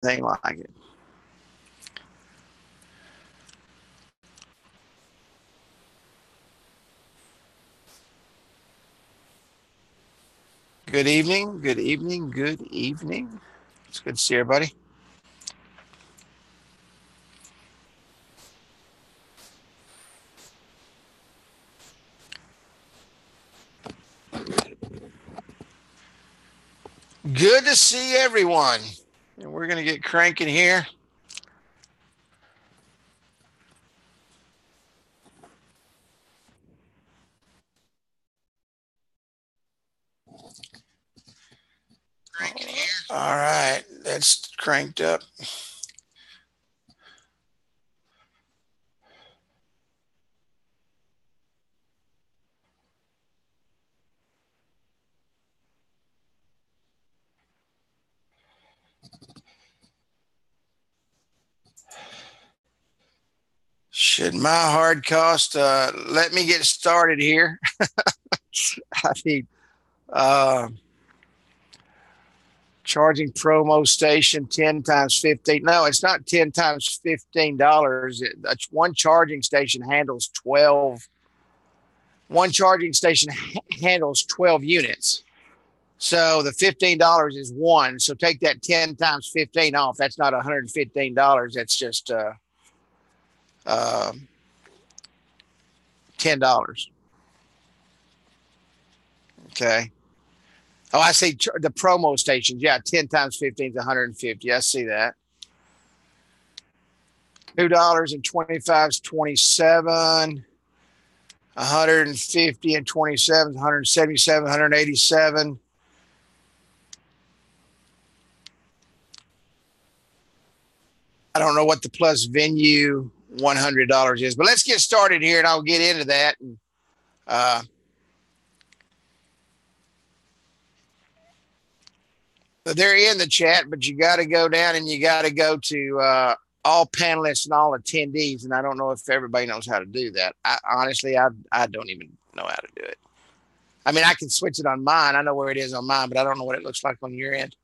anything like it. Good evening. Good evening. Good evening. It's good to see everybody. Good to see everyone. And we're going to get cranking here. All right. That's cranked up. Should my hard cost let me get started here? I mean, uh, charging promo station 10 times 15. No, it's not 10 times $15. One charging station handles 12. One charging station handles 12 units. So the $15 is one. So take that 10 times 15 off. That's not $115. That's just uh, $10. Okay. Oh, I see the promo stations. Yeah, 10 times 15 is 150. I see that. $2.25 is 27. 150 and 27, 177, 187. I don't know what the plus venue $100 is, but let's get started here and I'll get into that. And, they're in the chat, but you got to go down and you got to go to all panelists and all attendees. And I don't know if everybody knows how to do that. Honestly, I don't even know how to do it. I mean, I can switch it on mine. I know where it is on mine, but I don't know what it looks like on your end.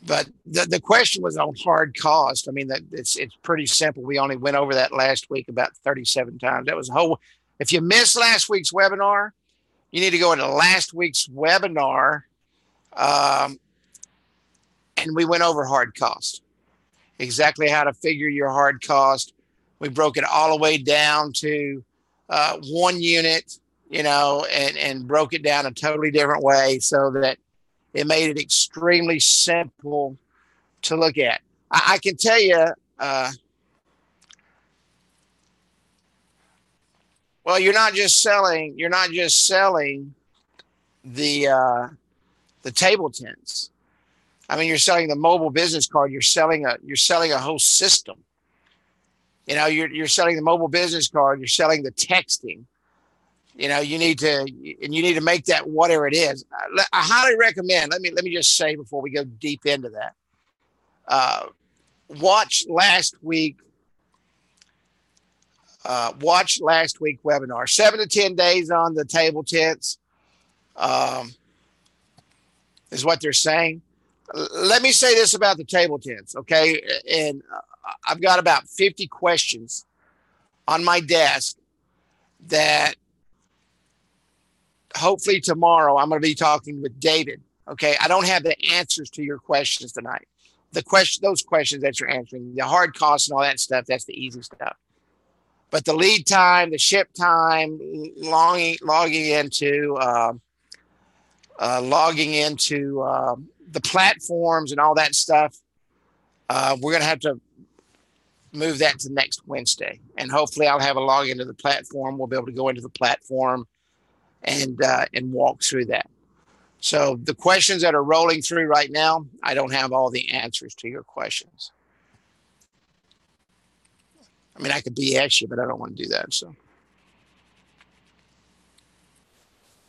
But the question was on hard cost. I mean, it's pretty simple. We only went over that last week about 37 times. That was a whole. If you missed last week's webinar, you need to go into last week's webinar, um, and we went over hard cost, exactly how to figure your hard cost. We broke it all the way down to one unit, and broke it down a totally different way so that it made it extremely simple to look at. I can tell you, well, you're not just selling the table tents. I mean, you're selling the mobile business card. You're selling a whole system. You're selling the mobile business card. You're selling the texting. You need to make that whatever it is. I highly recommend. Let me just say before we go deep into that. Uh, watch last week. Watch last week webinar. 7 to 10 days on the table tents um, is what they're saying. Let me say this about the table tents, okay? And I've got about 50 questions on my desk that hopefully tomorrow I'm going to be talking with David. Okay, I don't have the answers to your questions tonight. Those questions that you're answering, the hard costs and all that stuff, that's the easy stuff. But the lead time, the ship time, logging into the platforms and all that stuff, we're going to have to move that to next Wednesday, and hopefully I'll have a login to the platform. We'll be able to go into the platform and walk through that. So the questions that are rolling through right now, I don't have all the answers to your questions. I mean, I could BS you, but I don't want to do that. So,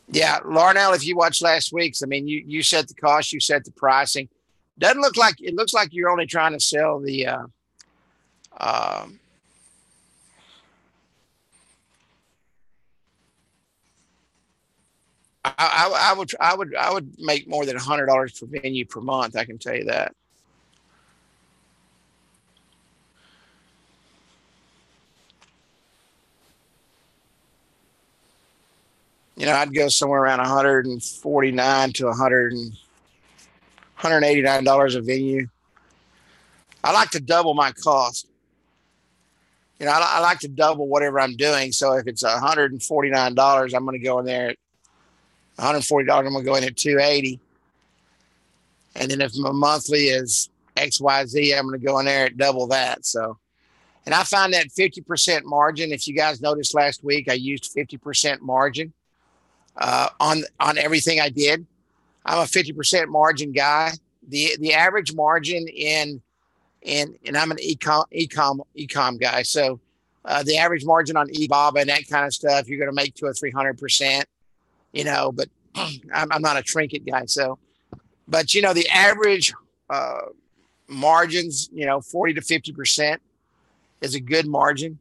yeah, Larnell, if you watched last week's, I mean, you set the cost, you set the pricing. Doesn't look like it looks like you're only trying to sell the. Um, I would make more than $100 per venue per month. I can tell you that. I'd go somewhere around 149 to 189 dollars a venue. I like to double my cost. I like to double whatever I'm doing. So if it's $149, I'm going to go in there at $140. I'm going to go in at 280. And then if my monthly is XYZ, I'm going to go in there at double that. So, and I find that 50% margin. If you guys noticed last week, I used 50% margin on everything I did. I'm a 50% margin guy. The average margin and I'm an ecom guy. So the average margin on eBaba and that kind of stuff, you're going to make 200 or 300%, but I'm not a trinket guy. So, but the average margins, 40 to 50% is a good margin.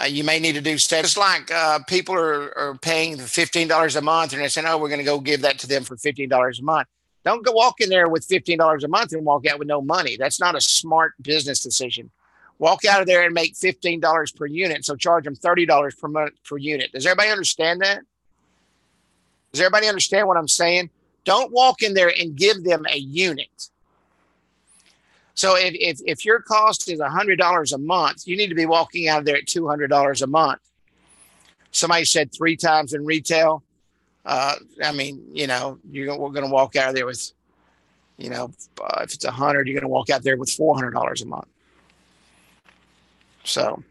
You may need to do stuff. It's like people are paying $15 a month and they're saying, oh, we're going to go give that to them for $15 a month. Don't go walk in there with $15 a month and walk out with no money. That's not a smart business decision. Walk out of there and make $15 per unit. So charge them $30 per month per unit. Does everybody understand that? Does everybody understand what I'm saying? Don't walk in there and give them a unit. So if your cost is $100 a month, you need to be walking out of there at $200 a month. Somebody said 3 times in retail. We're going to walk out of there with, if it's 100, you're going to walk out there with $400 a month. So,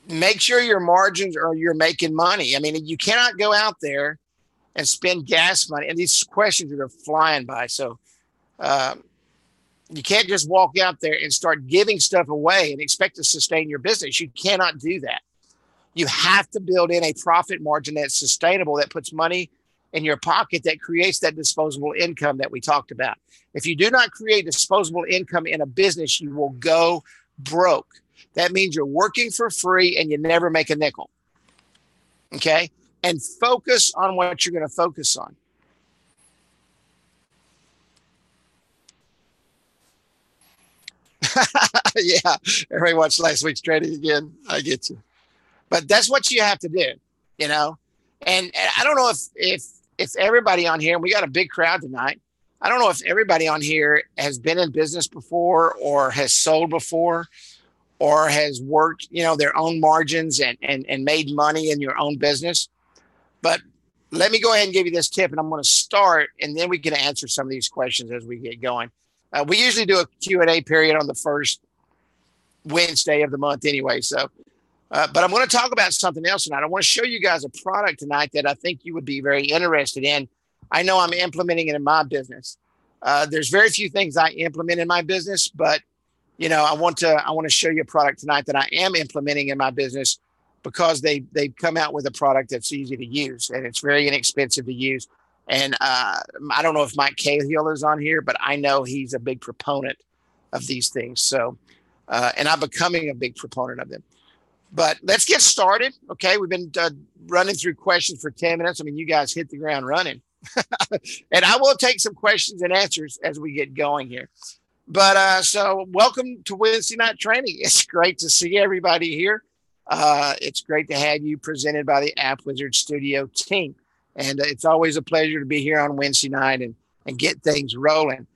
make sure your margins or you're making money. You cannot go out there and spend gas money. And these questions are flying by. So, you can't just walk out there and start giving stuff away and expect to sustain your business. You cannot do that. You have to build in a profit margin that's sustainable, that puts money in your pocket, that creates that disposable income that we talked about. If you do not create disposable income in a business, you will go broke. That means you're working for free and you never make a nickel. Okay? And focus on what you're going to focus on. Yeah, everybody watched last week's trading again. I get you, but that's what you have to do, And I don't know if everybody on here. We got a big crowd tonight. I don't know if everybody on here has been in business before, or has sold before, or has worked, their own margins and made money in your own business. But let me go ahead and give you this tip, and I'm going to start, and then we can answer some of these questions as we get going. We usually do a Q&A period on the first Wednesday of the month anyway. So, but I'm going to talk about something else tonight. I want to show you guys a product tonight that I think you would be very interested in. I know I'm implementing it in my business. There's very few things I implement in my business, but I want to show you a product tonight that I am implementing in my business, because they've come out with a product that's easy to use and it's very inexpensive to use. And I don't know if Mike Cahill is on here, but I know he's a big proponent of these things. So, and I'm becoming a big proponent of them. But let's get started. Okay, we've been running through questions for 10 minutes. You guys hit the ground running. And I will take some questions and answers as we get going here. But so welcome to Wednesday Night Training. It's great to see everybody here. It's great to have you, presented by the Appwizard Studio team. And it's always a pleasure to be here on Wednesday night and get things rolling.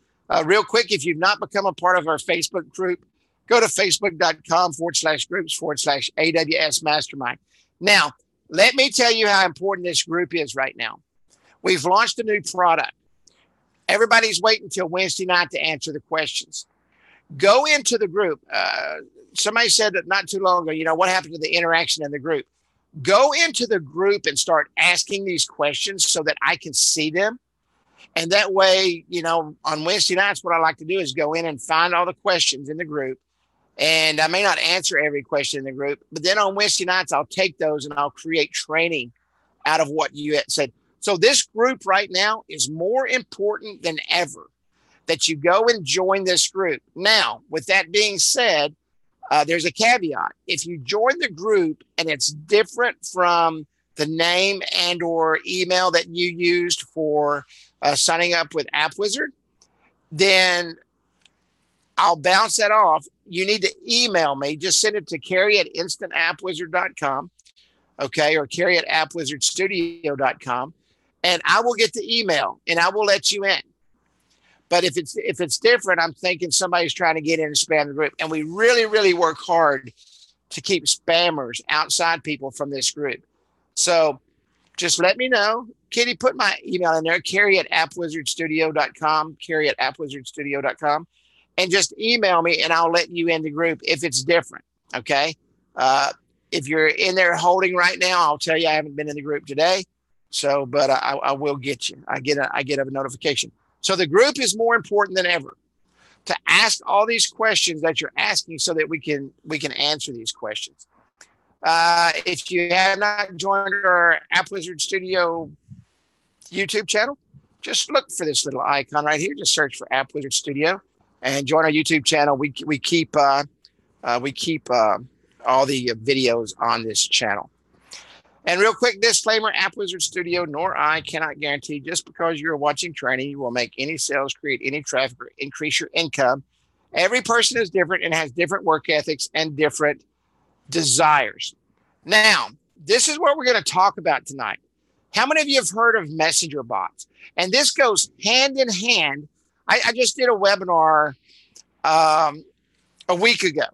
Real quick, if you've not become a part of our Facebook group, go to facebook.com/groups/AWS Mastermind. Now, let me tell you how important this group is right now. We've launched a new product. Everybody's waiting until Wednesday night to answer the questions. Go into the group. Somebody said that not too long ago, what happened to the interaction in the group? Go into the group and start asking these questions so that I can see them. And that way, on Wednesday nights, what I like to do is go in and find all the questions in the group. And I may not answer every question in the group, but then on Wednesday nights, I'll take those and I'll create training out of what you had said. So this group right now is more important than ever that you go and join this group. Now, with that being said, there's a caveat. If you join the group and it's different from the name and or email that you used for signing up with Appwizard, then I'll bounce that off. You need to email me. Just send it to Carrie@instantAppwizard.com. okay, or Carrie at appwizardstudio.com, and I will get the email and I will let you in. But if it's different, I'm thinking somebody's trying to get in and spam the group. And we really, really work hard to keep spammers, outside people from this group. So just let me know. Kitty, put my email in there, Carrie at appwizardstudio.com, Carrie at appwizardstudio.com, and just email me and I'll let you in the group if it's different. Okay. If you're in there holding right now, I'll tell you I haven't been in the group today. So, but I will get you. I get a notification. So the group is more important than ever to ask all these questions that you're asking so that we can answer these questions. If you have not joined our Appwizard Studio YouTube channel, just look for this little icon right here. Just search for Appwizard Studio and join our YouTube channel. We keep all the videos on this channel. And real quick disclaimer, Appwizard Studio nor I cannot guarantee just because you're watching training, you will make any sales, create any traffic, or increase your income. Every person is different and has different work ethics and different desires. Now, this is what we're going to talk about tonight. How many of you have heard of messenger bots? And this goes hand in hand. I just did a webinar a week ago,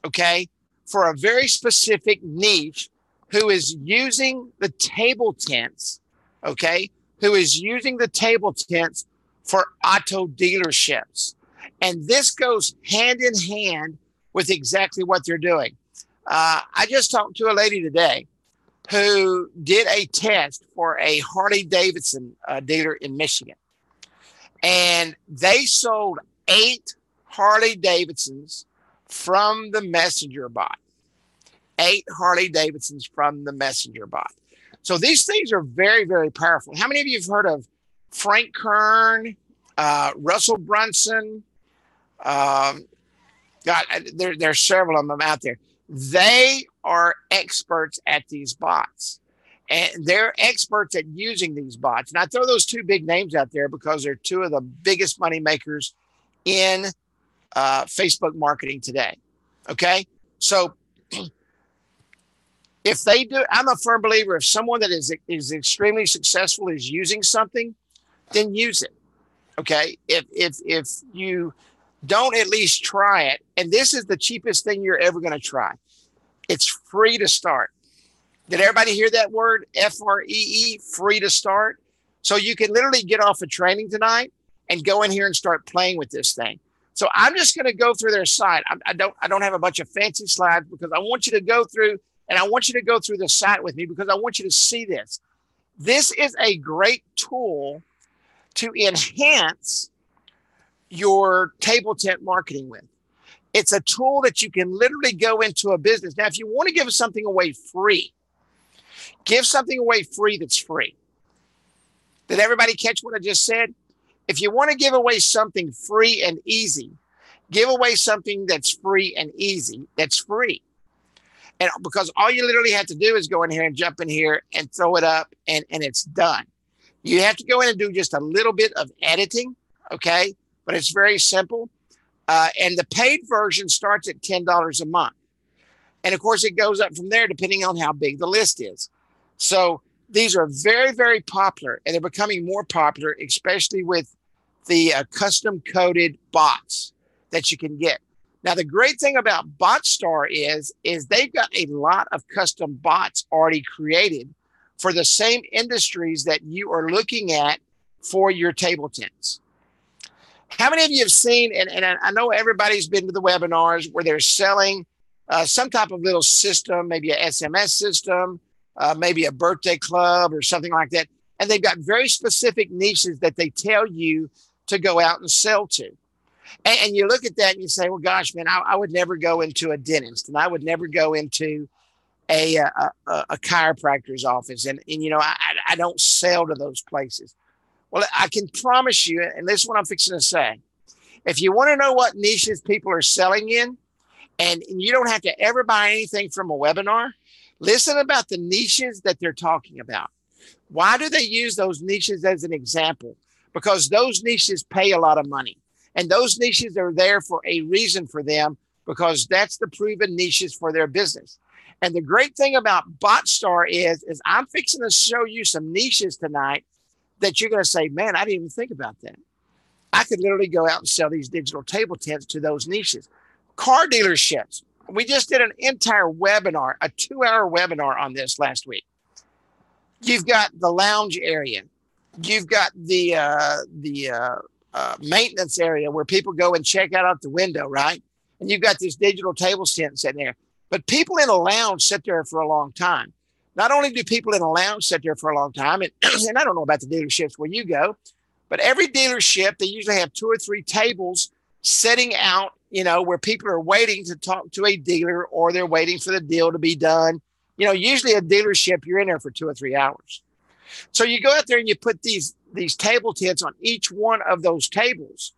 okay, for a very specific niche who is using the table tents, okay, who is using the table tents for auto dealerships. And this goes hand in hand with exactly what they're doing. I just talked to a lady today who did a test for a Harley Davidson dealer in Michigan. And they sold 8 Harley Davidsons from the messenger bot. 8 Harley Davidsons from the messenger bot. So these things are very, very powerful. How many of you have heard of Frank Kern, Russell Brunson? God, there's several of them out there. They are experts at these bots. And they're experts at using these bots. And I throw those 2 big names out there because they're 2 of the biggest money makers in Facebook marketing today. Okay? So if they do, I'm a firm believer if someone that is extremely successful is using something, then use it. Okay. If you don't at least try it, and this is the cheapest thing you're ever going to try. It's free to start. Did everybody hear that word? FREE, free to start. So you can literally get off of training tonight and go in here and start playing with this thing. So I'm just going to go through their site. I don't have a bunch of fancy slides because I want you to go through. And I want you to go through the site with me because I want you to see this. This is a great tool to enhance your table tent marketing with. It's a tool that you can literally go into a business. Now, if you want to give something away free, give something away free that's free. Did everybody catch what I just said? If you want to give away something free and easy, give away something that's free and easy, that's free. And because all you literally have to do is go in here and jump in here and throw it up and it's done. You have to go in and do just a little bit of editing, okay? But it's very simple. And the paid version starts at $10 a month. And of course, it goes up from there depending on how big the list is. So these are very, very popular, and they're becoming more popular, especially with the custom coded bots that you can get. Now, the great thing about BotStar is they've got a lot of custom bots already created for the same industries that you are looking at for your table tents. How many of you have seen, and I know everybody's been to the webinars where they're selling some type of little system, maybe a SMS system, maybe a birthday club or something like that. And they've got very specific niches that they tell you to go out and sell to. And you look at that and you say, well, gosh, man, I would never go into a dentist, and I would never go into a chiropractor's office. And you know, I don't sell to those places. Well, I can promise you, and this is what I'm fixing to say, if you want to know what niches people are selling in, and you don't have to ever buy anything from a webinar, listen about the niches that they're talking about. Why do they use those niches as an example? Because those niches pay a lot of money. And those niches are there for a reason for them, because that's the proven niches for their business. And the great thing about BotStar is I'm fixing to show you some niches tonight that you're going to say, man, I didn't even think about that. I could literally go out and sell these digital table tents to those niches. Car dealerships. We just did an entire webinar, a 2-hour webinar on this last week. You've got the lounge area. You've got the maintenance area where people go and check out the window, right? And you've got this digital table tent sitting there. But people in a lounge sit there for a long time. Not only do people in a lounge sit there for a long time, and I don't know about the dealerships where you go, but every dealership, they usually have 2 or 3 tables setting out, where people are waiting to talk to a dealer or they're waiting for the deal to be done. Usually a dealership, you're in there for 2 or 3 hours. So you go out there and you put these table tents on each one of those tables,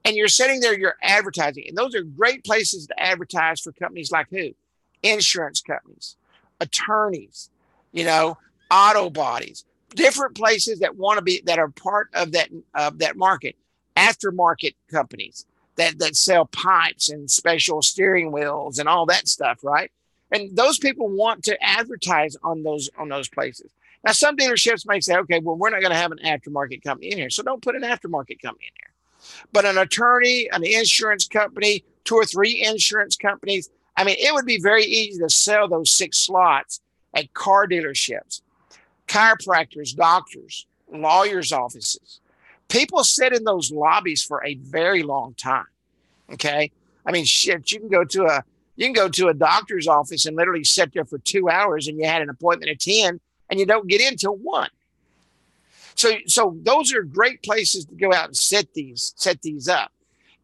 and you're sitting there, you're advertising. And those are great places to advertise for companies like who? Insurance companies, attorneys, auto bodies, different places that want to be, that are part of that market, aftermarket companies that sell pipes and special steering wheels and all that stuff, right? And those people want to advertise on those places. Now, some dealerships may say, okay, well, we're not going to have an aftermarket company in here, so don't put an aftermarket company in here. But an attorney, an insurance company, 2 or 3 insurance companies, I mean, it would be very easy to sell those 6 slots at car dealerships, chiropractors, doctors, lawyers' offices. People sit in those lobbies for a very long time. Okay. I mean, shit, you can go to a doctor's office and literally sit there for 2 hours, and you had an appointment at 10 and you don't get in till 1. So those are great places to go out and set these up.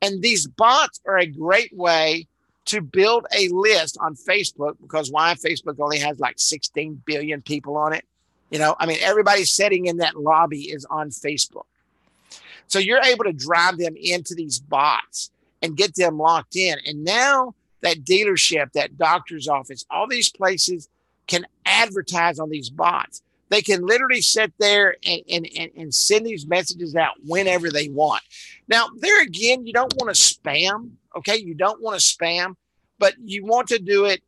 And these bots are a great way to build a list on Facebook, because why? Facebook only has like 16 billion people on it. I mean, everybody sitting in that lobby is on Facebook. So you're able to drive them into these bots and get them locked in. And now that dealership, that doctor's office, all these places can advertise on these bots. They can literally sit there and send these messages out whenever they want. Now, there again, you don't want to spam. Okay. You don't want to spam, but you want to do it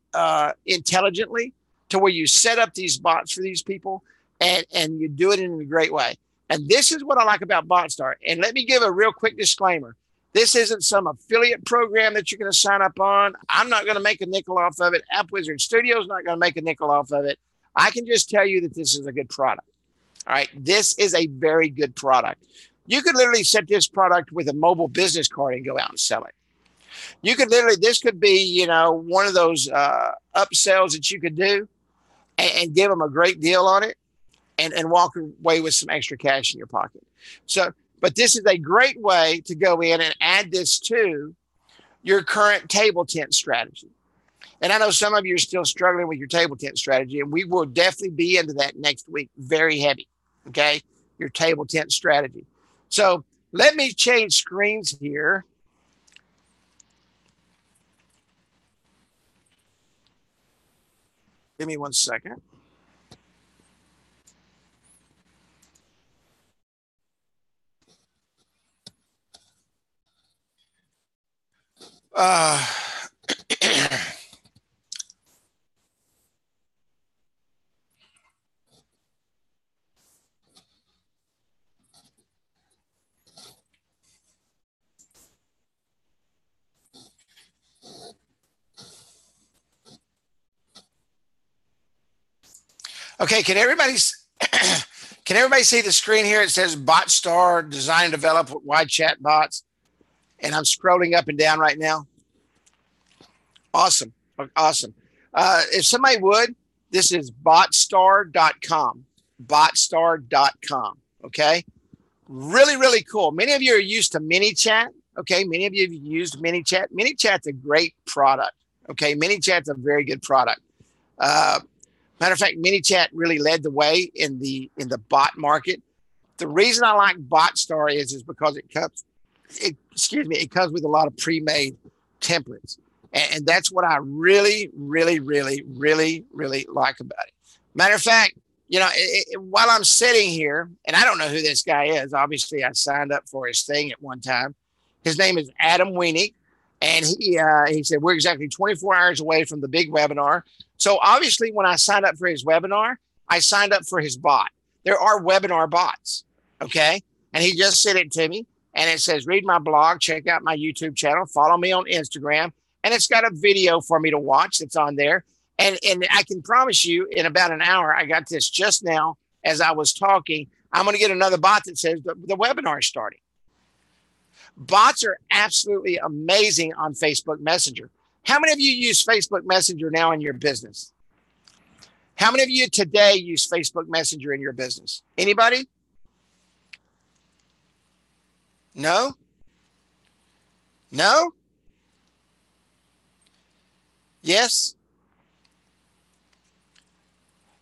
intelligently, to where you set up these bots for these people and you do it in a great way. And this is what I like about BotStar. And let me give a real quick disclaimer. This isn't some affiliate program that you're going to sign up on. I'm not going to make a nickel off of it. Appwizard Studio is not going to make a nickel off of it. I can just tell you that this is a good product. All right. This is a very good product. You could literally set this product with a mobile business card and go out and sell it. You could literally, this could be, one of those upsells that you could do and give them a great deal on it and walk away with some extra cash in your pocket. So, but this is a great way to go in and add this to your current table tent strategy. And I know some of you are still struggling with your table tent strategy, and we will definitely be into that next week. Very heavy. Okay. Your table tent strategy. So let me change screens here. Give me 1 second. Okay, can everybody see the screen here? It says BotStar, design and develop wide chat bots. And I'm scrolling up and down right now. Awesome. Awesome. If somebody would, this is botstar.com. Botstar.com. Okay. Really, really cool. Many of you are used to ManyChat. Okay. Many of you have used ManyChat. ManyChat's a great product. Okay. ManyChat's a very good product. Matter of fact, ManyChat really led the way in the bot market. The reason I like BotStar is because it comes with a lot of pre-made templates. And that's what I really, really, really, really, really like about it. Matter of fact, while I'm sitting here, and I don't know who this guy is. Obviously, I signed up for his thing at one time. His name is Adam Wenig. And he said, we're exactly 24 hours away from the big webinar. So obviously, when I signed up for his webinar, I signed up for his bot. There are webinar bots. Okay. And he just sent it to me. And it says, read my blog, check out my YouTube channel, follow me on Instagram. And it's got a video for me to watch that's on there. And I can promise you in about an hour, I got this just now as I was talking. I'm going to get another bot that says the webinar is starting. Bots are absolutely amazing on Facebook Messenger. How many of you use Facebook Messenger now in your business? How many of you today use Facebook Messenger in your business? Anybody? No? No? Yes?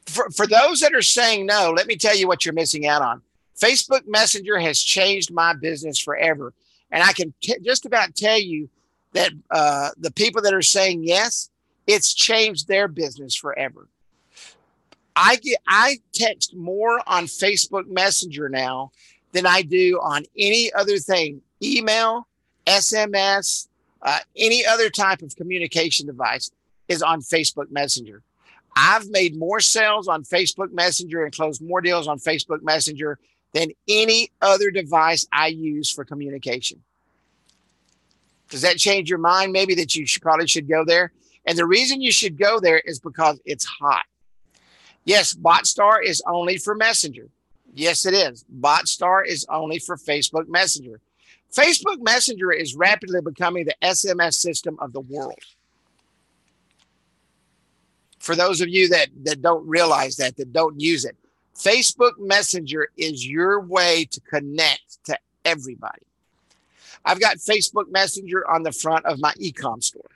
For those that are saying no, let me tell you what you're missing out on. Facebook Messenger has changed my business forever. And I can just about tell you that the people that are saying yes, it's changed their business forever. I text more on Facebook Messenger now than I do on any other thing, email, SMS, any other type of communication device is on Facebook Messenger. I've made more sales on Facebook Messenger and closed more deals on Facebook Messenger than any other device I use for communication. Does that change your mind? Maybe that you probably should go there. And the reason you should go there is because it's hot. Yes, BotStar is only for Messenger. Yes, it is. BotStar is only for Facebook Messenger. Facebook Messenger is rapidly becoming the SMS system of the world. For those of you that don't realize that don't use it, Facebook Messenger is your way to connect to everybody. I've got Facebook Messenger on the front of my e-com store.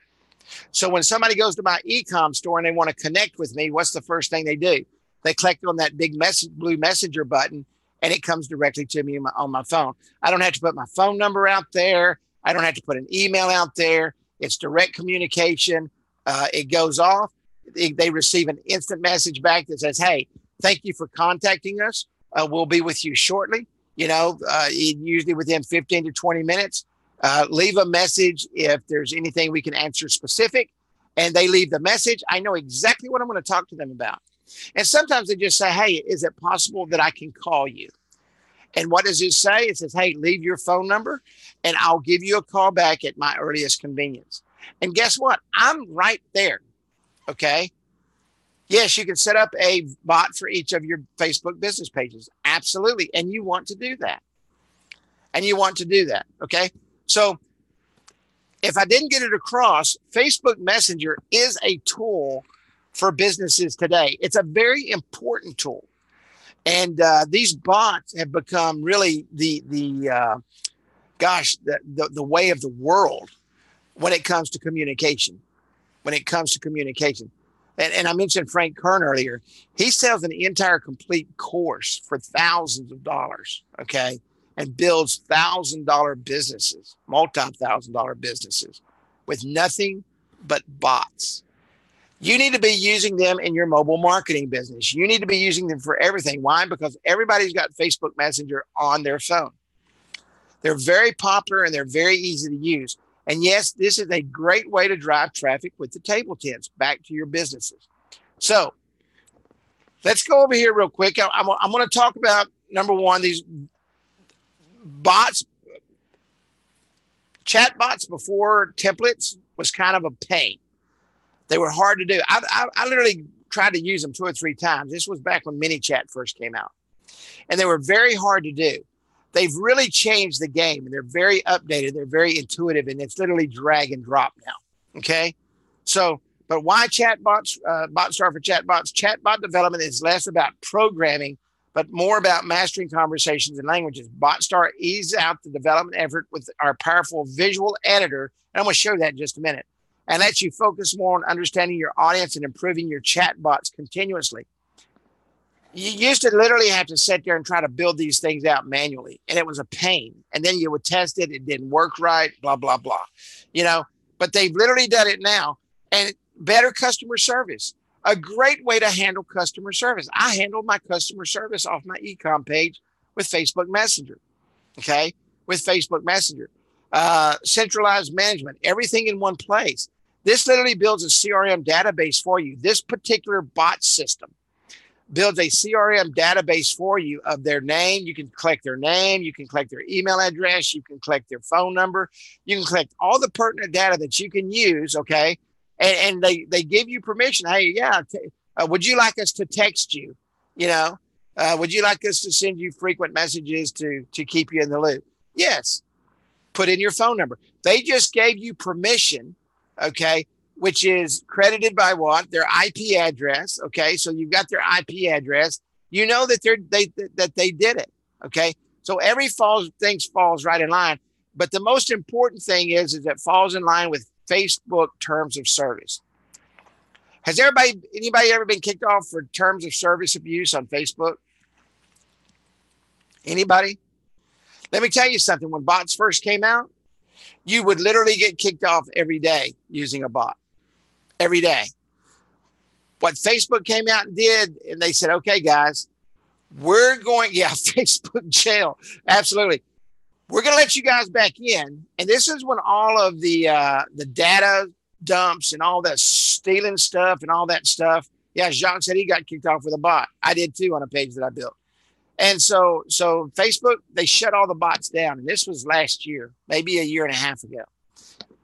So when somebody goes to my e-com store and they want to connect with me, what's the first thing they do? They click on that big blue messenger button and it comes directly to me on my phone. I don't have to put my phone number out there. I don't have to put an email out there. It's direct communication. It goes off. They receive an instant message back that says, hey, thank you for contacting us. We'll be with you shortly. Usually within 15 to 20 minutes. Leave a message if there's anything we can answer specific. And they leave the message. I know exactly what I'm going to talk to them about. And sometimes they just say, hey, is it possible that I can call you? And what does it say? It says, hey, leave your phone number and I'll give you a call back at my earliest convenience. And guess what? I'm right there. Okay. Yes, you can set up a bot for each of your Facebook business pages. Absolutely. And you want to do that. Okay. So if I didn't get it across, Facebook Messenger is a tool for businesses today. It's a very important tool. And these bots have become really the way of the world when it comes to communication. And I mentioned Frank Kern earlier. He sells an entire complete course for thousands of dollars, okay, and builds $1,000 businesses, multi-$1,000 businesses with nothing but bots. You need to be using them in your mobile marketing business. You need to be using them for everything. Why? Because everybody's got Facebook Messenger on their phone. They're very popular and they're very easy to use. And yes, this is a great way to drive traffic with the table tents back to your businesses. So let's go over here real quick. I'm going to talk about, number one, these bots. Chat bots before templates was kind of a pain. They were hard to do. I literally tried to use them 2 or 3 times. This was back when ManyChat first came out. And they were very hard to do. They've really changed the game and they're very updated. They're very intuitive and it's literally drag and drop now. Okay. So, but why chatbots, BotStar for chatbots? Chatbot development is less about programming, but more about mastering conversations and languages. BotStar eases out the development effort with our powerful visual editor. And I'm going to show that in just a minute. And lets you focus more on understanding your audience and improving your chatbots continuously. You used to literally have to sit there and try to build these things out manually. And it was a pain. And then you would test it. It didn't work right, blah, blah, blah. But they've literally done it now. And better customer service. A great way to handle customer service. I handled my customer service off my e-com page with Facebook Messenger. Okay. With Facebook Messenger. Centralized management, everything in one place. This literally builds a CRM database for you. This particular bot system builds a CRM database for you of their name. You can collect their name. You can collect their email address. You can collect their phone number. You can collect all the pertinent data that you can use. Okay. And they give you permission. Hey, yeah. Would you like us to text you? You know, would you like us to send you frequent messages to keep you in the loop? Yes. Put in your phone number. They just gave you permission. Okay, which is credited by what? Their IP address. Okay, so you've got their IP address. You know that they did it. Okay, so every thing falls right in line. But the most important thing is it falls in line with Facebook terms of service. Has anybody ever been kicked off for terms of service abuse on Facebook? Anybody? Let me tell you something. When bots first came out, you would literally get kicked off every day using a bot. Every day. What Facebook came out and did, and they said, okay, guys, Facebook jail. Absolutely. We're going to let you guys back in. And this is when all of the data dumps and all that stealing stuff and all that stuff. Yeah, Jacques said he got kicked off with a bot. I did too on a page that I built. And so Facebook, they shut all the bots down. And this was last year, maybe a year and a half ago.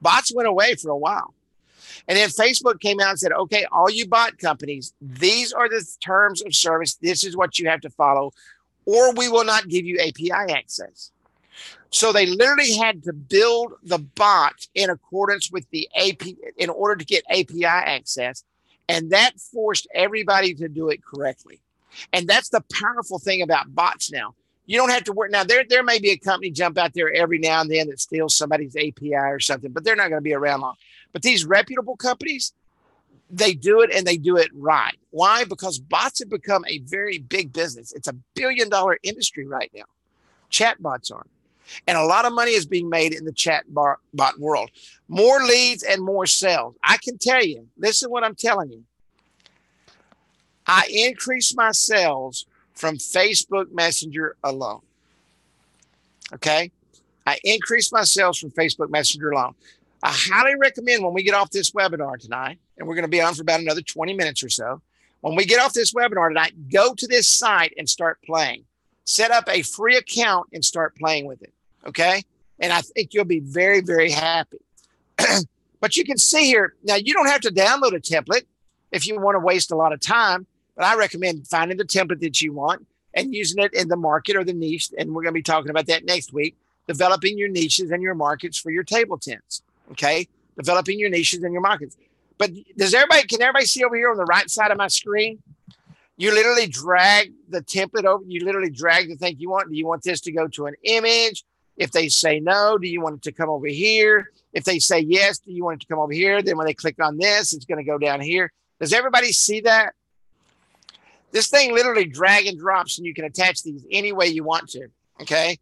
Bots went away for a while. And then Facebook came out and said, okay, all you bot companies, these are the terms of service. This is what you have to follow, or we will not give you API access. So they literally had to build the bot in accordance with the API in order to get API access. And that forced everybody to do it correctly. And that's the powerful thing about bots now. You don't have to work. Now, there may be a company jump out there every now and then that steals somebody's API or something, but they're not going to be around long. But these reputable companies, they do it and they do it right. Why? Because bots have become a very big business. It's $1 billion industry right now. Chatbots are. And a lot of money is being made in the chatbot world. More leads and more sales. I can tell you, listen to what I'm telling you. I increased my sales from Facebook Messenger alone. Okay? I increased my sales from Facebook Messenger alone. I highly recommend when we get off this webinar tonight, and we're going to be on for about another 20 minutes or so. When we get off this webinar tonight, go to this site and start playing. Set up a free account and start playing with it. Okay? And I think you'll be very, very happy. But you can see here, now you don't have to download a template if you want to waste a lot of time. But I recommend finding the template that you want and using it in the market or the niche. And we're going to be talking about that next week, developing your niches and your markets for your table tents. Okay. Developing your niches and your markets. But can everybody see over here on the right side of my screen? You literally drag the template over. You literally drag the thing you want. Do you want this to go to an image? If they say no, do you want it to come over here? If they say yes, do you want it to come over here? Then when they click on this, it's going to go down here. Does everybody see that? This thing literally drag and drops, and you can attach these any way you want to, okay?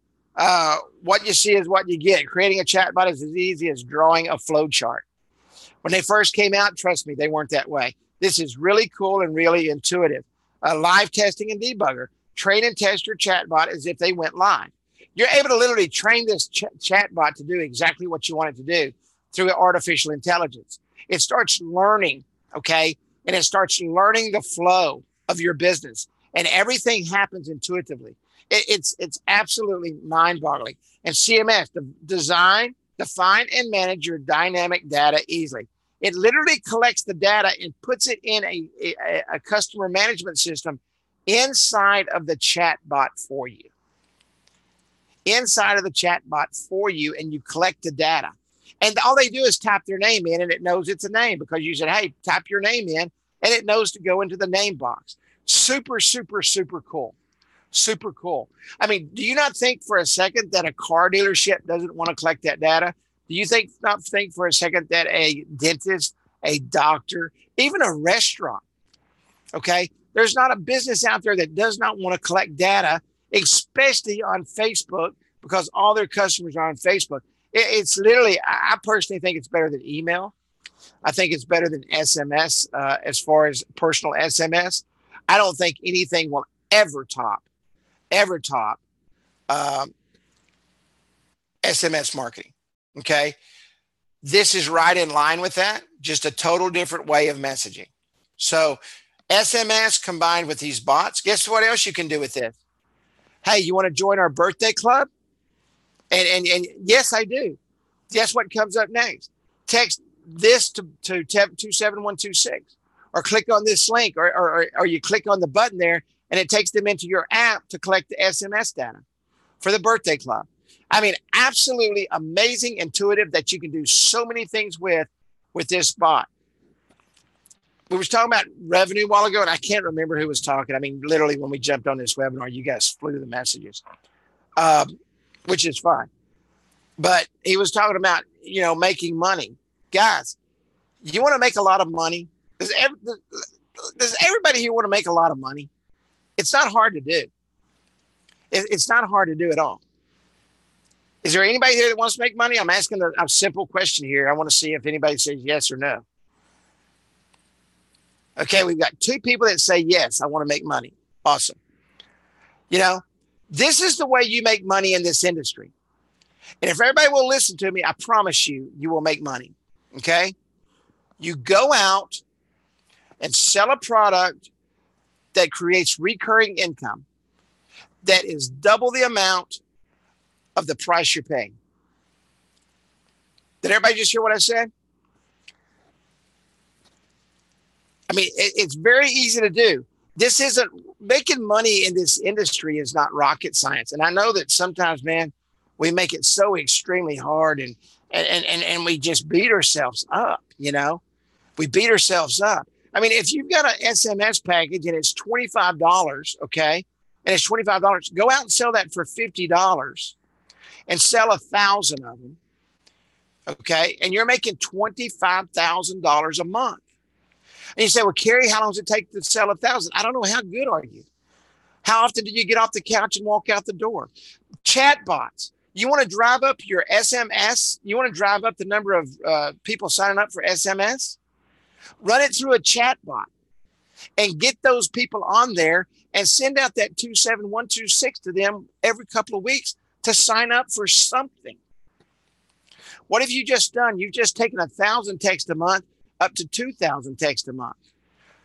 What you see is what you get. Creating a chatbot is as easy as drawing a flow chart. When they first came out, trust me, they weren't that way. This is really cool and really intuitive. Live testing and debugger. Train and test your chatbot as if they went live. You're able to literally train this chatbot to do exactly what you want it to do through artificial intelligence. It starts learning, okay? And it starts learning the flow of your business, and everything happens intuitively. It's absolutely mind-boggling. And CMS, design, define, and manage your dynamic data easily. It literally collects the data and puts it in a customer management system inside of the chatbot for you. Inside of the chatbot for you, and you collect the data. And all they do is type their name in, and it knows it's a name because you said, hey, type your name in, and it knows to go into the name box. Super, super, super cool. Super cool. I mean, do you not think for a second that a car dealership doesn't want to collect that data? Do you not think for a second that a dentist, a doctor, even a restaurant, okay? There's not a business out there that does not want to collect data, especially on Facebook, because all their customers are on Facebook. It's literally, I personally think it's better than email. I think it's better than SMS as far as personal SMS. I don't think anything will ever top SMS marketing. Okay. This is right in line with that, just a total different way of messaging. So SMS combined with these bots, guess what else you can do with this? Hey, you want to join our birthday club? And yes, I do. Guess what comes up next? Text this to 27126 or click on this link or you click on the button there and it takes them into your app to collect the SMS data for the birthday club. I mean, absolutely amazing, intuitive that you can do so many things with this bot. We were talking about revenue a while ago, and I can't remember who was talking. I mean, literally when we jumped on this webinar, you guys flew the messages, which is fine. But he was talking about, making money. Guys, you want to make a lot of money? Does everybody here want to make a lot of money? It's not hard to do. It's not hard to do at all. Is there anybody here that wants to make money? I'm asking a simple question here. I want to see if anybody says yes or no. Okay, we've got 2 people that say yes, I want to make money. Awesome. This is the way you make money in this industry. And if everybody will listen to me, I promise you, you will make money. Okay? You go out and sell a product that creates recurring income that is double the amount of the price you're paying. Did everybody just hear what I said? I mean, it's very easy to do. This isn't making money in this industry is not rocket science. And I know that sometimes, man, we make it so extremely hard and we just beat ourselves up, we beat ourselves up. I mean, if you've got an SMS package and it's $25, okay, and it's $25, go out and sell that for $50 and sell 1,000 of them, okay, and you're making $25,000 a month. And you say, well, Kerry, how long does it take to sell 1,000? I don't know. How good are you? How often do you get off the couch and walk out the door? Chat bots. You want to drive up your SMS? You want to drive up the number of people signing up for SMS? Run it through a chat bot and get those people on there and send out that 27126 to them every couple of weeks to sign up for something. What have you just done? You've just taken 1,000 texts a month up to 2,000 texts a month,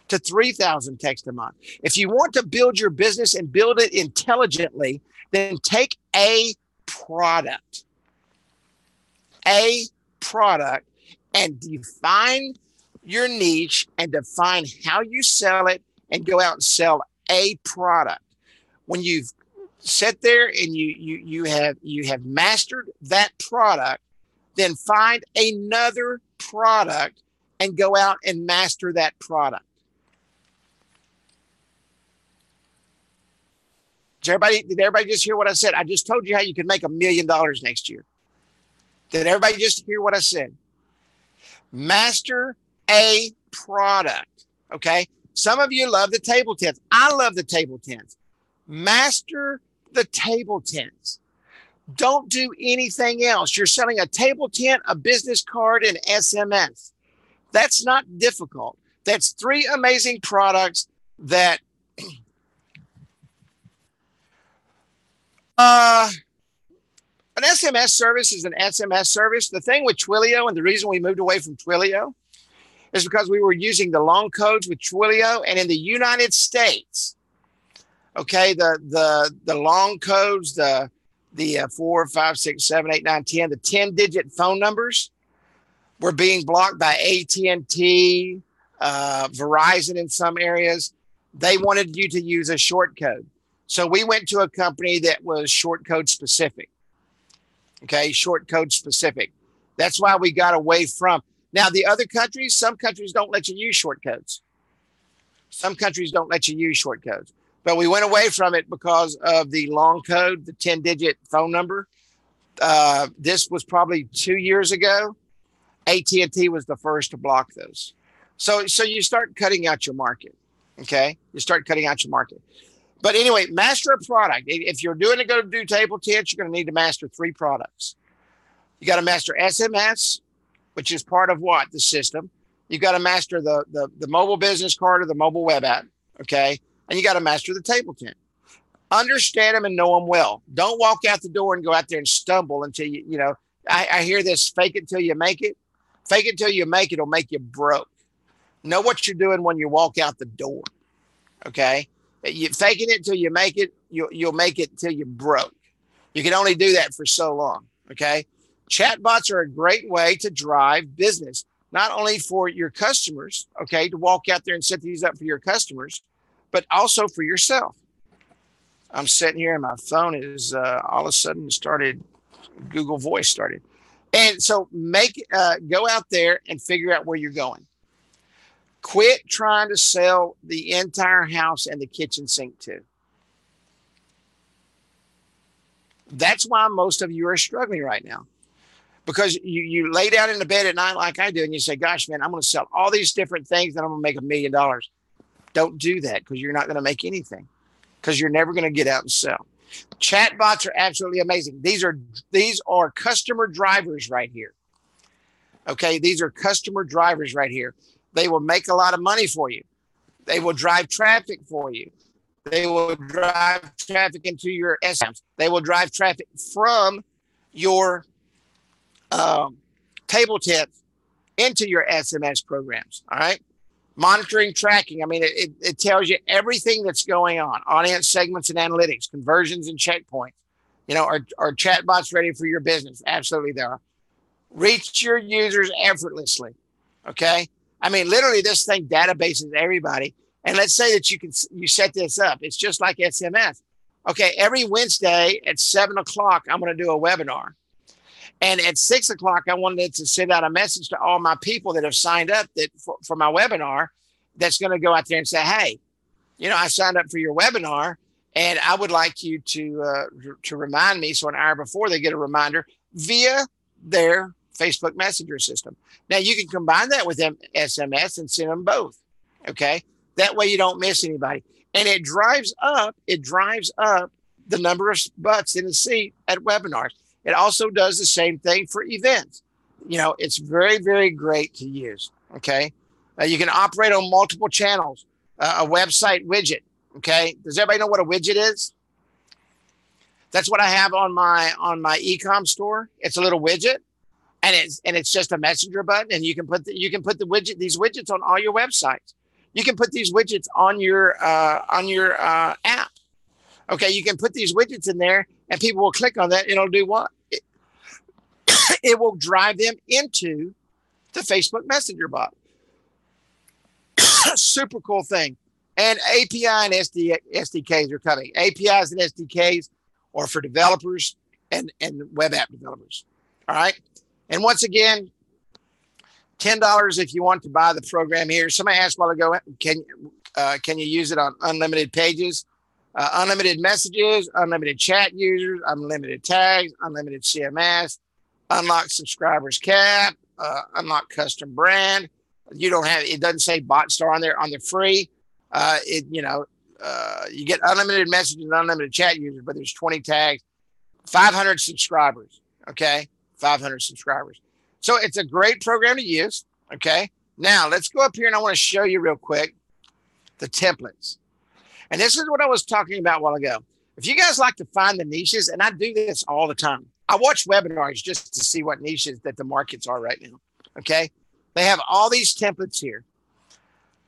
to 3,000 texts a month. If you want to build your business and build it intelligently, then take a product and define your niche and define how you sell it and go out and sell a product. When you've sat there and you have mastered that product, then find another product and go out and master that product. Did everybody just hear what I said? I just told you how you could make $1 million next year. Did everybody just hear what I said? Master a product. Okay. Some of you love the table tents. I love the table tents. Master the table tents. Don't do anything else. You're selling a table tent, a business card, and SMS. That's not difficult. That's 3 amazing products that an SMS service is an SMS service. The thing with Twilio, and the reason we moved away from Twilio, is because we were using the long codes with Twilio, and in the United States, okay, the long codes, the 4, 5, 6, 7, 8, 9, 10, the 10-digit phone numbers were being blocked by AT&T, Verizon in some areas. They wanted you to use a short code. So we went to a company that was short code specific. Okay, short code specific. That's why we got away from. Now, the other countries, some countries don't let you use short codes. Some countries don't let you use short codes. But we went away from it because of the long code, the 10-digit phone number. This was probably 2 years ago. AT&T was the first to block those. So you start cutting out your market, okay? You start cutting out your market. But anyway, master a product. If you're going to do table tents, you're going to need to master 3 products. You got to master SMS, which is part of what? The system. You got to master the mobile business card or the mobile web app, okay? And you got to master the table tent. Understand them and know them well. Don't walk out the door and go out there and stumble until I hear this, fake it till you make it. Fake it till you make it will make you broke. Know what you're doing when you walk out the door. Okay. You faking it till you make it, you'll make it till you're broke. You can only do that for so long. Okay. Chatbots are a great way to drive business, not only for your customers, okay, to walk out there and set these up for your customers, but also for yourself. I'm sitting here and my phone is all of a sudden started, Google Voice started. And so go out there and figure out where you're going. Quit trying to sell the entire house and the kitchen sink too. That's why most of you are struggling right now. Because you lay down in the bed at night like I do and you say, gosh, man, I'm going to sell all these different things and I'm going to make $1 million. Don't do that because you're not going to make anything because you're never going to get out and sell. Chatbots are absolutely amazing. These are customer drivers right here. Okay, these are customer drivers right here. They will make a lot of money for you. They will drive traffic for you. They will drive traffic into your SMS. They will drive traffic from your table tips into your SMS programs. All right. Monitoring, tracking. I mean, it tells you everything that's going on. Audience segments and analytics, conversions and checkpoints. You know, are chatbots ready for your business? Absolutely, they are. Reach your users effortlessly. Okay. I mean, literally, this thing databases everybody. And let's say that you set this up. It's just like SMS. Okay, every Wednesday at 7:00, I'm going to do a webinar. And at 6:00, I wanted to send out a message to all my people that have signed up for my webinar. That's going to go out there and say, hey, you know, I signed up for your webinar, and I would like you to remind me. So an hour before, they get a reminder via their Facebook Messenger system. Now you can combine that with SMS and send them both. Okay. That way you don't miss anybody. And it drives up the number of butts in the seat at webinars. It also does the same thing for events. You know, it's very, very great to use. Okay. You can operate on multiple channels, a website widget. Okay. Does everybody know what a widget is? That's what I have on my e-com store. It's a little widget. And it's just a messenger button, and you can put these widgets on all your websites. You can put these widgets on your app. Okay, you can put these widgets in there, and people will click on that. And it'll do what? It will drive them into the Facebook Messenger bot. Super cool thing. And API and SDKs are coming. APIs and SDKs are for developers and web app developers. All right. And once again, $10 if you want to buy the program here. Somebody asked a while ago, can you use it on unlimited pages, unlimited messages, unlimited chat users, unlimited tags, unlimited CMS, unlock subscribers cap, unlock custom brand. You don't have, it doesn't say bot star on there on the free. You get unlimited messages and unlimited chat users, but there's 20 tags, 500 subscribers. Okay. 500 subscribers. So it's a great program to use. Okay. Now let's go up here and I want to show you real quick the templates. And this is what I was talking about a while ago. If you guys like to find the niches, and I do this all the time, I watch webinars just to see what niches that the markets are right now. Okay. They have all these templates here.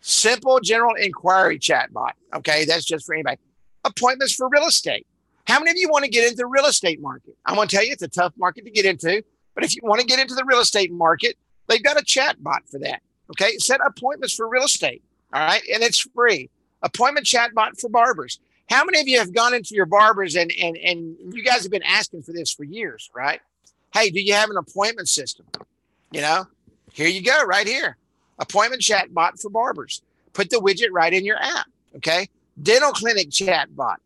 Simple general inquiry chatbot. Okay. That's just for anybody. Appointments for real estate. How many of you want to get into the real estate market? I'm going to tell you it's a tough market to get into, but if you want to get into the real estate market, they've got a chat bot for that. Okay. Set appointments for real estate. All right. And it's free. Appointment chat bot for barbers. How many of you have gone into your barbers and you guys have been asking for this for years, right? Hey, do you have an appointment system? You know, here you go right here. Appointment chat bot for barbers. Put the widget right in your app. Okay. Dental clinic chat bot.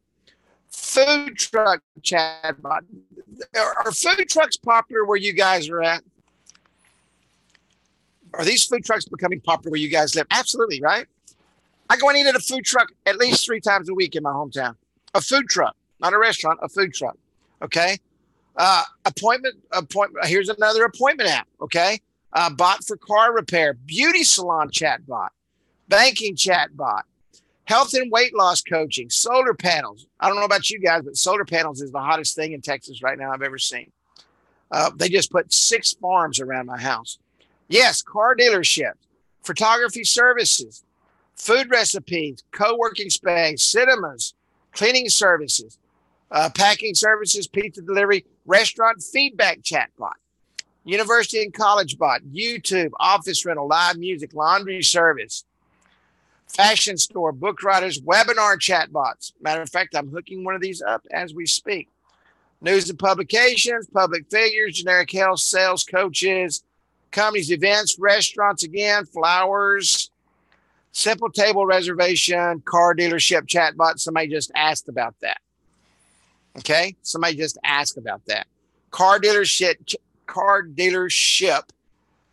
Food truck chatbot. Are food trucks popular where you guys are at? Are these food trucks becoming popular where you guys live? Absolutely, right? I go and eat at a food truck at least 3 times a week in my hometown. A food truck, not a restaurant, a food truck. Okay. Appointment. Here's another appointment app. Okay. Bot for car repair, beauty salon chatbot, banking chatbot. Health and weight loss coaching, solar panels. I don't know about you guys, but solar panels is the hottest thing in Texas right now I've ever seen. They just put 6 farms around my house. Yes, car dealerships, photography services, food recipes, co-working space, cinemas, cleaning services, packing services, pizza delivery, restaurant feedback chatbot, university and college bot, YouTube, office rental, live music, laundry service, fashion store, book writers, webinar chatbots. Matter of fact, I'm hooking one of these up as we speak. News and publications, public figures, generic health, sales coaches, companies, events, restaurants again, flowers, simple table reservation, car dealership chatbot. Somebody just asked about that. Okay, somebody just asked about that. Car dealership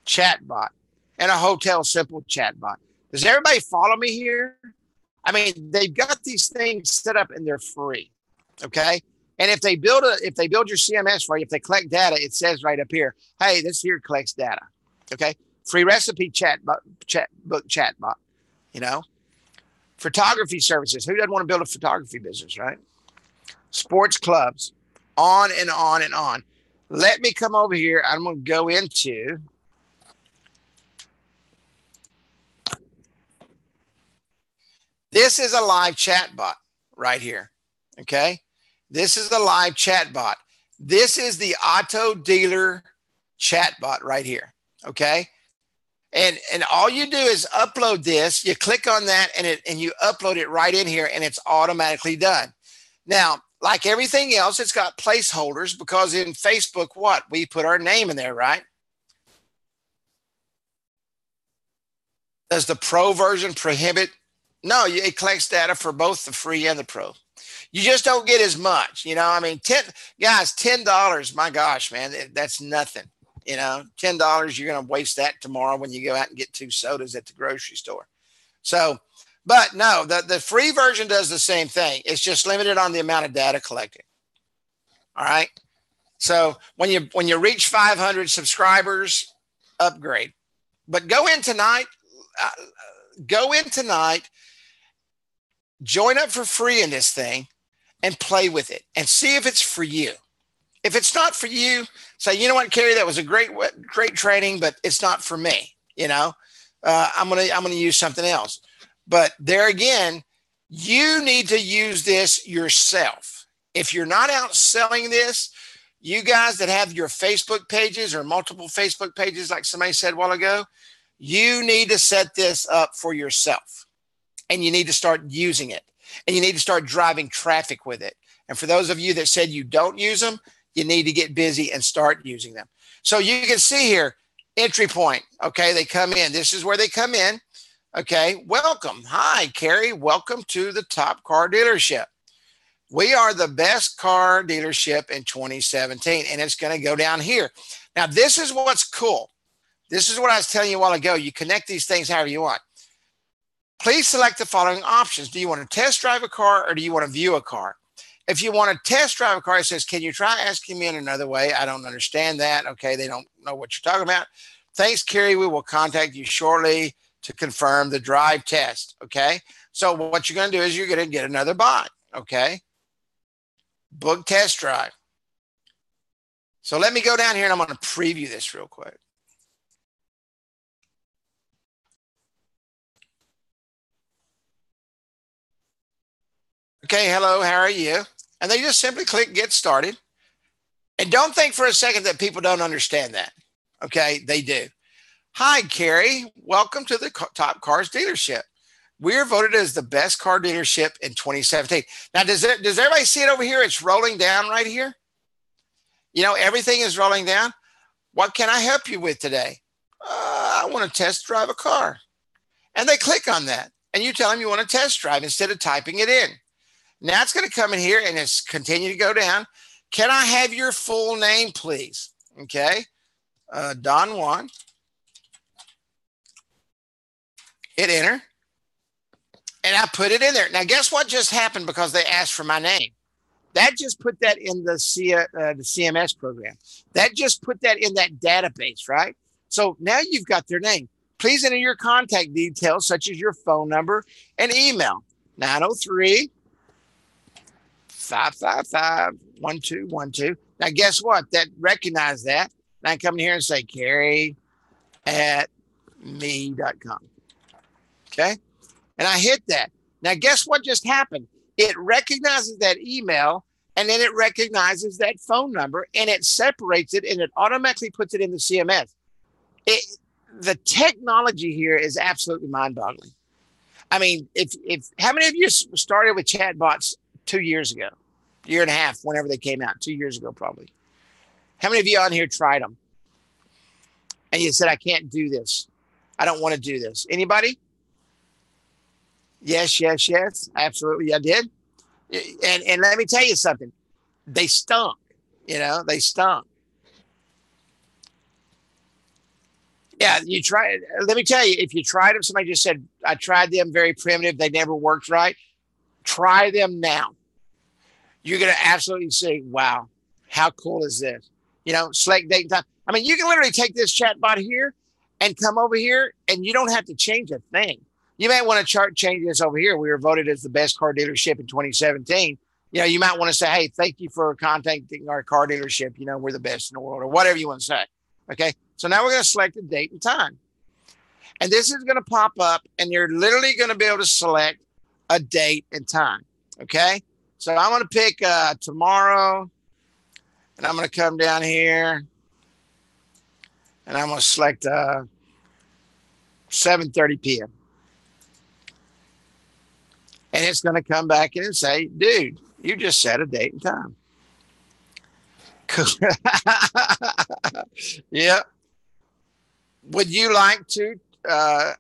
chatbot, and a hotel simple chatbot. Does everybody follow me here? I mean, they've got these things set up and they're free. Okay. And if they build your CMS for you, if they collect data, it says right up here, hey, this here collects data. Okay. Free recipe chatbot, photography services. Who doesn't want to build a photography business, right? Sports clubs, on and on and on. Let me come over here. I'm going to go into this is a live chat bot right here. Okay. This is the live chat bot. This is the auto dealer chat bot right here. Okay. And all you do is upload this. You click on that and you upload it right in here and it's automatically done. Now, like everything else, it's got placeholders because in Facebook, what? We put our name in there, right? Does the pro version prohibit? No, it collects data for both the free and the pro. You just don't get as much, I mean, $10, my gosh, man, that's nothing. $10, you're going to waste that tomorrow when you go out and get 2 sodas at the grocery store. So, but no, the free version does the same thing. It's just limited on the amount of data collected. All right. So when you reach 500 subscribers, upgrade. But go in tonight, join up for free in this thing and play with it and see if it's for you. If it's not for you, say, you know what, Carrie, that was a great training, but it's not for me. I'm gonna use something else. But there again, you need to use this yourself. If you're not out selling this, you guys that have your Facebook pages or multiple Facebook pages, like somebody said a while ago, you need to set this up for yourself and you need to start using it and you need to start driving traffic with it. And for those of you that said you don't use them, you need to get busy and start using them. So you can see here, entry point. Okay, they come in. This is where they come in. Okay, welcome. Hi, Carrie. Welcome to the Top Car Dealership. We are the best car dealership in 2017, and it's going to go down here. Now, this is what's cool. This is what I was telling you a while ago. You connect these things however you want. Please select the following options. Do you want to test drive a car or do you want to view a car? If you want to test drive a car, it says, can you try asking me in another way? I don't understand that. Okay, they don't know what you're talking about. Thanks, Carrie. We will contact you shortly to confirm the drive test. Okay, so what you're going to do is you're going to get another bot. Okay, book test drive. So let me go down here and I'm going to preview this real quick. Okay, hello, how are you? And they just simply click get started. And don't think for a second that people don't understand that. Okay, they do. Hi, Carrie. Welcome to the Top Cars Dealership. We are voted as the best car dealership in 2017. Now, does everybody see it over here? It's rolling down right here. Everything is rolling down. What can I help you with today? I want to test drive a car. And they click on that. And you tell them you want to test drive instead of typing it in. Now it's going to come in here and it's continue to go down. Can I have your full name, please? Okay. Don Juan. Hit enter. And I put it in there. Now, guess what just happened because they asked for my name? That just put that in the CMS program. That just put that in that database, right? So now you've got their name. Please enter your contact details, such as your phone number and email. 903-555-1212. Now, guess what? That recognize that. And I come in here and say, Carrie at me.com. Okay. And I hit that. Now, guess what just happened? It recognizes that email and then it recognizes that phone number and it separates it and it automatically puts it in the CMS. The technology here is absolutely mind-boggling. I mean, if how many of you started with chatbots 2 years ago, year and a half, whenever they came out, 2 years ago, probably? How many of you on here tried them? And you said, I can't do this. I don't want to do this. Anybody? Yes, yes, yes. Absolutely. I did. And let me tell you something. They stunk. They stunk. Yeah, you try. Let me tell you, if you tried them, somebody just said, I tried them, very primitive. They never worked right. Try them now. You're going to absolutely say, wow, how cool is this? Select date and time. I mean, you can literally take this chat bot here and come over here and you don't have to change a thing. You may want to change this over here. We were voted as the best car dealership in 2017. You might want to say, hey, thank you for contacting our car dealership. We're the best in the world or whatever you want to say. Okay. So now we're going to select a date and time. And this is going to pop up and you're literally going to be able to select a date and time. Okay. So I'm going to pick tomorrow and I'm going to come down here and I'm going to select 7:30 p.m. And it's going to come back in and say, dude, you just set a date and time. Yeah. Would you like to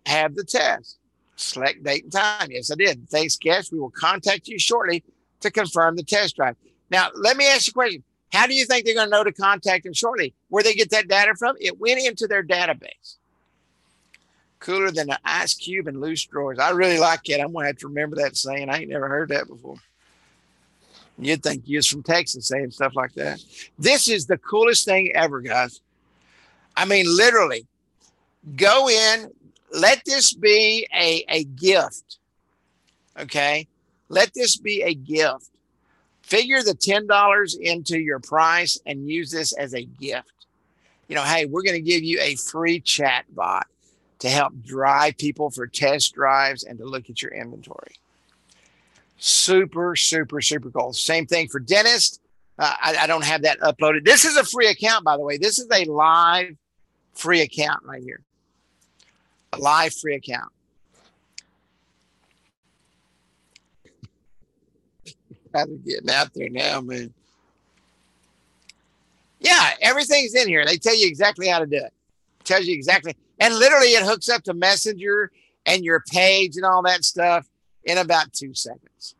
have the test? Select date and time. Yes, I did. Thanks, guest. We will contact you shortly to confirm the test drive. Now, let me ask you a question. How do you think they're going to know to contact them shortly? Where they get that data from? It went into their database. Cooler than an ice cube and loose drawers. I really like it. I'm going to have to remember that saying. I ain't never heard that before. You'd think you was from Texas saying stuff like that. This is the coolest thing ever, guys. I mean, literally, go in. Let this be a gift. Okay? Let this be a gift. Figure the $10 into your price and use this as a gift. Hey, we're going to give you a free chat bot to help drive people for test drives and to look at your inventory. Super, super, super cool. Same thing for dentists. I don't have that uploaded. This is a free account, by the way. This is a live free account right here. A live free account. They're getting out there now, man. Yeah, everything's in here. They tell you exactly how to do it. Tells you exactly. And literally it hooks up to Messenger and your page and all that stuff in about 2 seconds.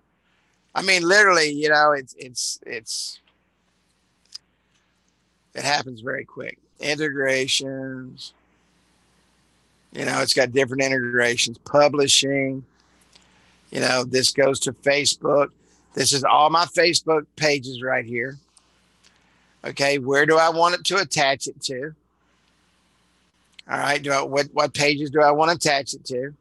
I mean, literally, it happens very quick. Integrations. It's got different integrations. Publishing. This goes to Facebook. This is all my Facebook pages right here. Okay, where do I want it to attach it to? All right, what pages do I want to attach it to?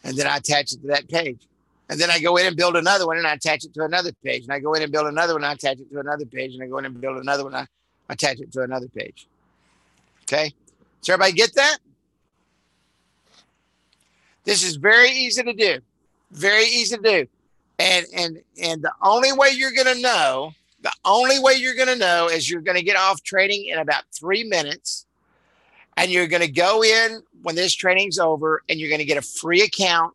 And then I attach it to that page. And then I go in and build another one and I attach it to another page. And I go in and build another one and I attach it to another page. And I go in and build another one and I attach it to another page. Okay, so everybody get that? This is very easy to do. Very easy to do. And the only way you're going to know, is you're going to get off training in about 3 minutes. And you're going to go in when this training's over and you're going to get a free account.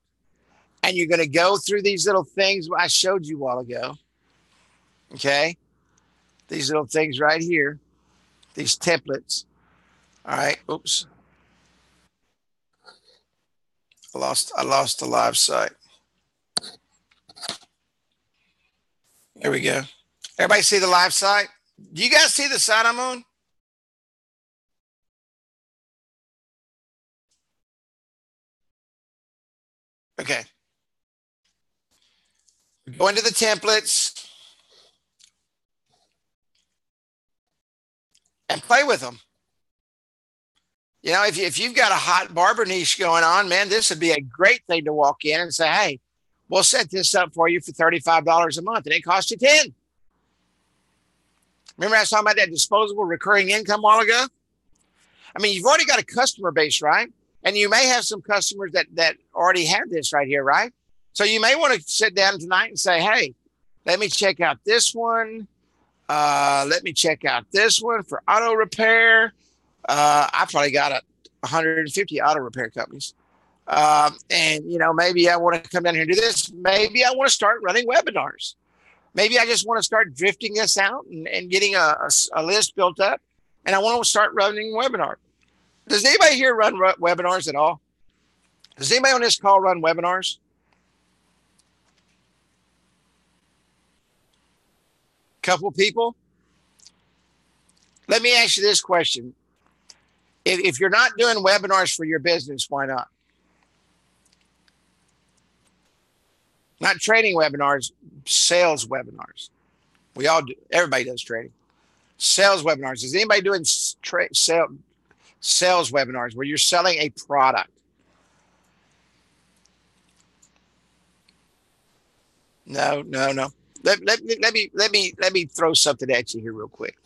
And you're going to go through these little things I showed you a while ago. Okay. These little things right here. These templates. All right. Oops. I lost the live site. There we go. Everybody see the live site? Do you guys see the site I'm on? Okay. Go into the templates and play with them. If you've got a hot barber niche going on, man, this would be a great thing to walk in and say, hey, we'll set this up for you for $35 a month and it costs you 10. Remember I was talking about that disposable recurring income a while ago? I mean, you've already got a customer base, right? And you may have some customers that already have this right here, right? So you may want to sit down tonight and say, hey, let me check out this one. Let me check out this one for auto repair. I probably got 150 auto repair companies. And, maybe I want to come down here and do this. Maybe I want to start running webinars. Maybe I just want to start drifting this out and getting a list built up. And I want to start running webinars. Does anybody here run webinars at all? Does anybody on this call run webinars? Couple people? Let me ask you this question. If you're not doing webinars for your business, why not? Not training webinars, sales webinars. We all do. Everybody does training. Sales webinars. Is anybody doing sales webinars where you're selling a product? No. Let me throw something at you here real quick.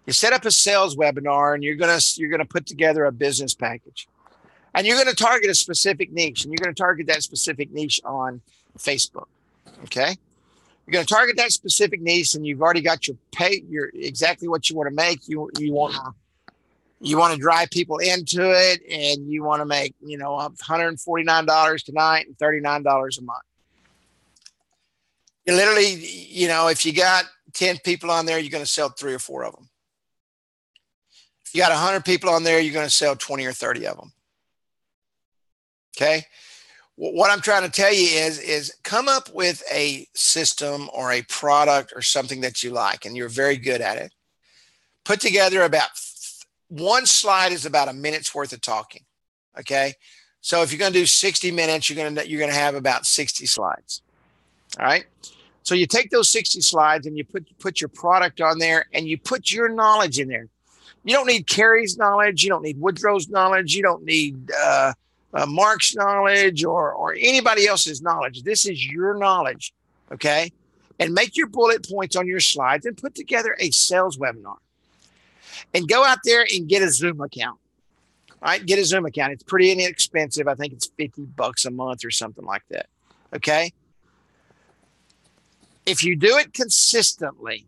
You set up a sales webinar and you're gonna put together a business package. And you're going to target a specific niche, and you're going to target that specific niche on Facebook. Okay. You're going to target that specific niche, and you've already got your exactly what you want to make. You want to drive people into it, and you want to make, $149 tonight and $39 a month. You literally, if you got 10 people on there, you're going to sell 3 or 4 of them. If you got 100 people on there, you're going to sell 20 or 30 of them. Okay. What I'm trying to tell you is come up with a system or a product or something that you like, and you're very good at it. Put together about one slide is about a minute's worth of talking. Okay. So if you're going to do 60 minutes, you're going to have about 60 slides. All right. So you take those 60 slides and you put your product on there, and you put your knowledge in there. You don't need Carrie's knowledge. You don't need Woodrow's knowledge. You don't need Mark's knowledge or anybody else's knowledge. This is your knowledge. Okay. And make your bullet points on your slides and put together a sales webinar. And go out there and get a Zoom account. All right. Get a Zoom account. It's pretty inexpensive. I think it's $50 a month or something like that. Okay. If you do it consistently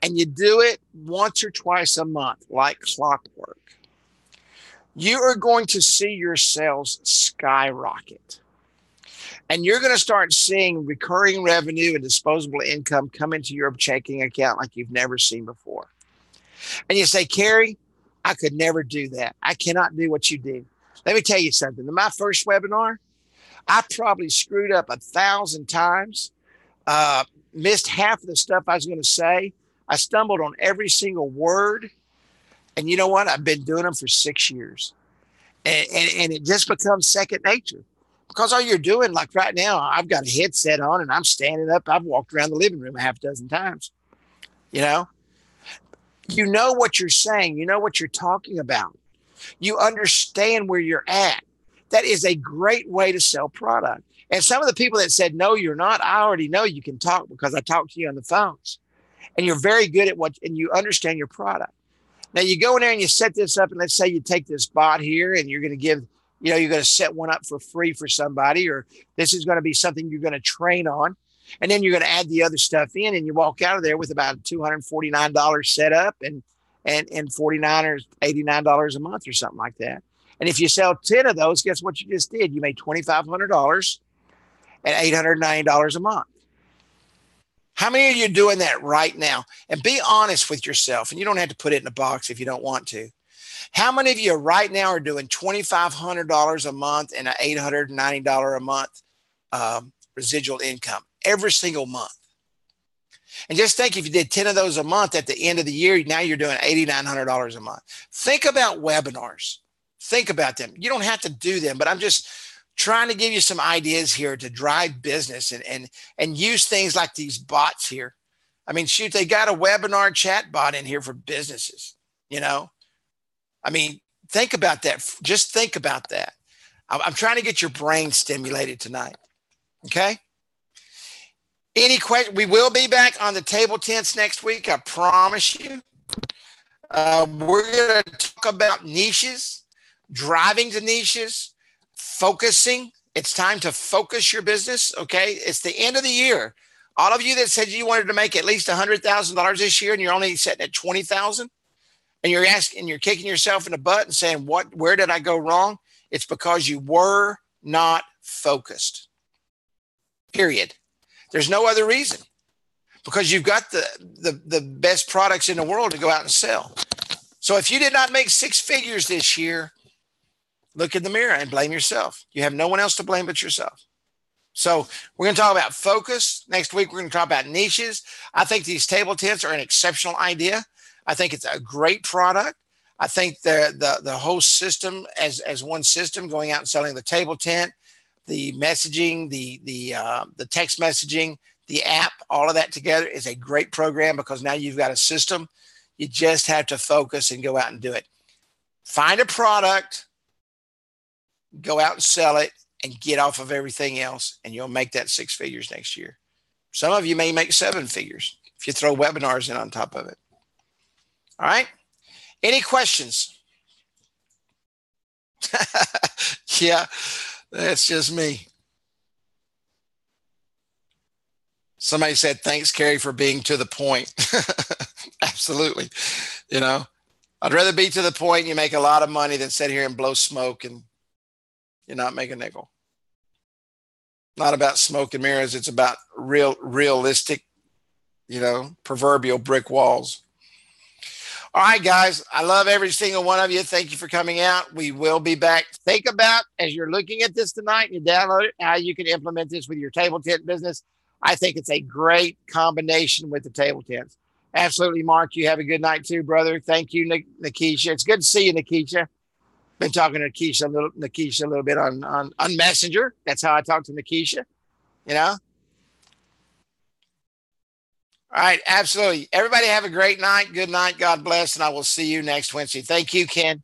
and you do it once or twice a month, like clockwork, you are going to see your sales skyrocket. And you're going to start seeing recurring revenue and disposable income come into your checking account like you've never seen before. And you say, Carrie, I could never do that. I cannot do what you do. Let me tell you something. In my first webinar, I probably screwed up 1,000 times, missed half of the stuff I was going to say. I stumbled on every single word. And you know what? I've been doing them for 6 years. And it just becomes second nature. Because all you're doing, like right now, I've got a headset on and I'm standing up. I've walked around the living room a half dozen times. You know what you're saying. You know what you're talking about. You understand where you're at. That is a great way to sell product. And some of the people that said, no, you're not, I already know you can talk because I talk to you on the phones. And you're very good at and you understand your product. Now you go in there and you set this up, and let's say you take this bot here and you're going to give, you're going to set one up for free for somebody, or this is going to be something you're going to train on. And then you're going to add the other stuff in, and you walk out of there with about $249 set up and $49 or $89 a month or something like that. And if you sell 10 of those, guess what you just did? You made $2,500 at $890 a month. How many of you are doing that right now? And be honest with yourself. And you don't have to put it in a box if you don't want to. How many of you right now are doing $2,500 a month and an $890 a month residual income every single month? And just think, if you did 10 of those a month at the end of the year, now you're doing $8,900 a month. Think about webinars. Think about them. You don't have to do them, but I'm just trying to give you some ideas here to drive business and use things like these bots here. I mean, shoot, they got a webinar chat bot in here for businesses, I mean, think about that. Just think about that. I'm trying to get your brain stimulated tonight. Okay. Any question? We will be back on the table tents next week. I promise you. We're going to talk about niches, driving to niches, focusing. It's time to focus your business. Okay. It's the end of the year. All of you that said you wanted to make at least $100,000 this year and you're only sitting at 20,000 and you're asking, you're kicking yourself in the butt and saying, where did I go wrong? It's because you were not focused. Period. There's no other reason, because you've got the best products in the world to go out and sell. So if you did not make six figures this year, look in the mirror and blame yourself. You have no one else to blame but yourself. So we're going to talk about focus. Next week, we're going to talk about niches. I think these table tents are an exceptional idea. I think it's a great product. I think the whole system as one system, going out and selling the table tent, the messaging, the text messaging, the app, all of that together is a great program, because now you've got a system. You just have to focus and go out and do it. Find a product, go out and sell it, and get off of everything else, and you'll make that six figures next year. Some of you may make seven figures if you throw webinars in on top of it. All right. Any questions? Yeah, that's just me. Somebody said, thanks, Carrie, for being to the point. Absolutely. You know, I'd rather be to the point and you make a lot of money than sit here and blow smoke and you're not making a nickel. Not about smoke and mirrors. It's about realistic, proverbial brick walls. All right, guys. I love every single one of you. Thank you for coming out. We will be back. Think about, as you're looking at this tonight and you download it, how you can implement this with your table tent business. I think it's a great combination with the table tents. Absolutely, Mark. You have a good night too, brother. Thank you, Nikisha. It's good to see you, Nikisha. Been talking to Nikisha a little bit on Messenger. That's how I talk to Nikisha, All right, absolutely. Everybody have a great night. Good night. God bless. And I will see you next Wednesday. Thank you, Ken.